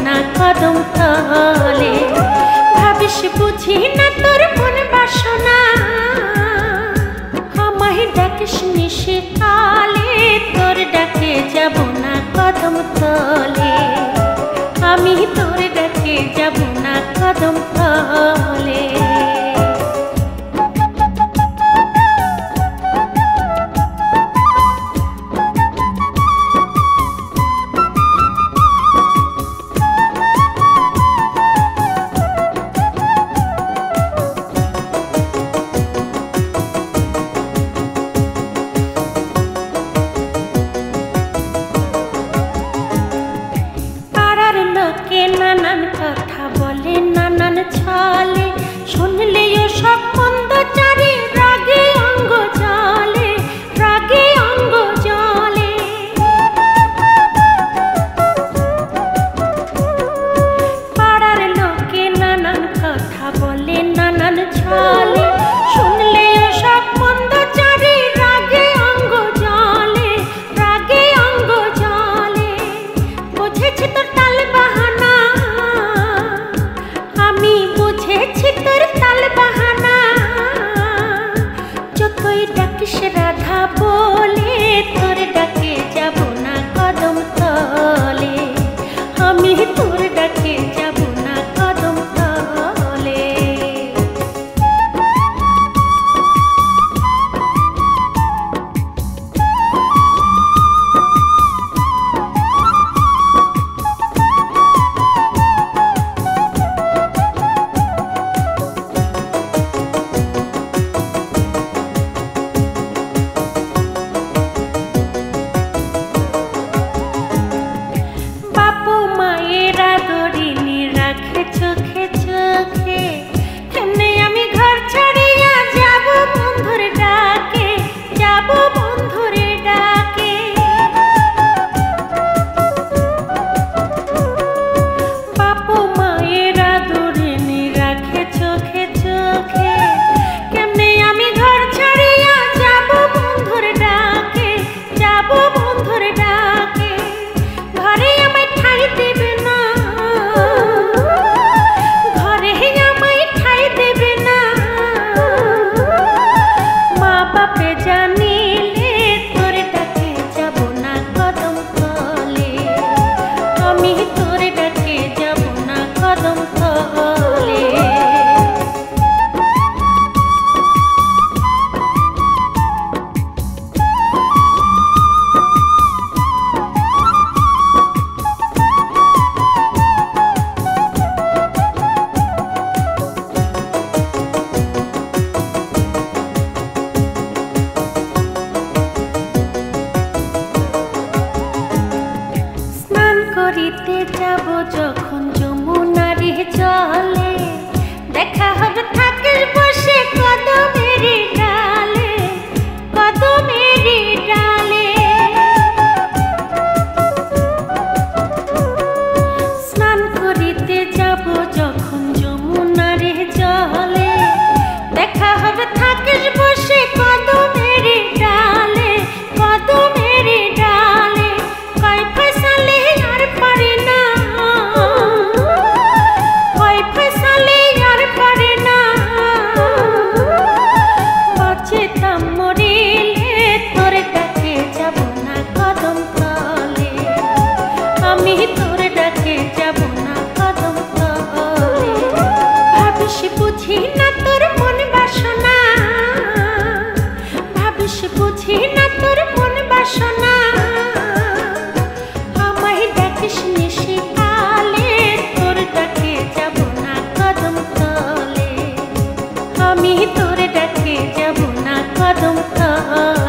না কদম তলে। ভাবিস বুঝি না তোর মন বাসনা, আমায় ডাকিস নিশি কালে, তোর ডাকে যাব না কদম তলে। আমি তোর ডাকে যাব না কদম তলে। নানান কথা বলে নানান ছলে, শুনলেও সব মন্দ চারি, রাগে অঙ্গ জলে, রাগে অঙ্গ জলে। পাড়ার লোকে নানান কথা বলে নানান ছলে, শুনলেও সব মন্দ চারি, রাগে অঙ্গ জলে, রাগে অঙ্গ জলে। বুঝেছি তোর তাল বাহানা, আমি বুঝেছি তোর তাল বাহানা, যতই ডাকিস রাধা বলে, তোর ডাকে যাব না কদম তলে। আমি তোর ডাকে যাব না কদম তলে। বাপু মায়েরা দড়িনি রাখে চোখে চোখে, কেমনে আমি ঘর ছাড়িয়া যাব বন্ধুর ডাকে, যাব বন্ধুর ডাকে। বাপু মায়েরা দড়িনি রাখে চোখে চোখে, কেমনে আমি ঘর ছাড়িয়া যাব বন্ধুর ডাকে, যাব বন্ধুর ডাকে। ঘরে আমায় ঠাই দেবে না, ঘরে আমায় ঠাই দেবে না, মা বাপে জানিলে, তোর ডাকে যাব না কদম তলে। আমি তোর ডাকে যাব না কদম তলে। স্নান করিতে যাব যখন যমুনার জলে, দেখা হবে থাকিস বসে কদমের ডালে, কদমের ডালে। স্নান করিতে যাব যখন যমুনার জলে, দেখা হবে থাকিস বসে কদমের ডালে, কদমের ডালে। কয় ফসলে আর পারে না, কয় ফসলে আর পারে না, বাঁচতাম মরিলে, তোর ডাকে যাব না কদম তলে। আমি তোর ডাকে যাব না কদম তলে। ভাবিস বুঝি না তোর মন বাসনা, ভাবিস বুঝি না তোর মন বাসনা, আমায় ডাকিস নিশি কালে, তোর ডাকে যাব না কদম তলে। আমি তোর ডাকে যাব না কদম তলে।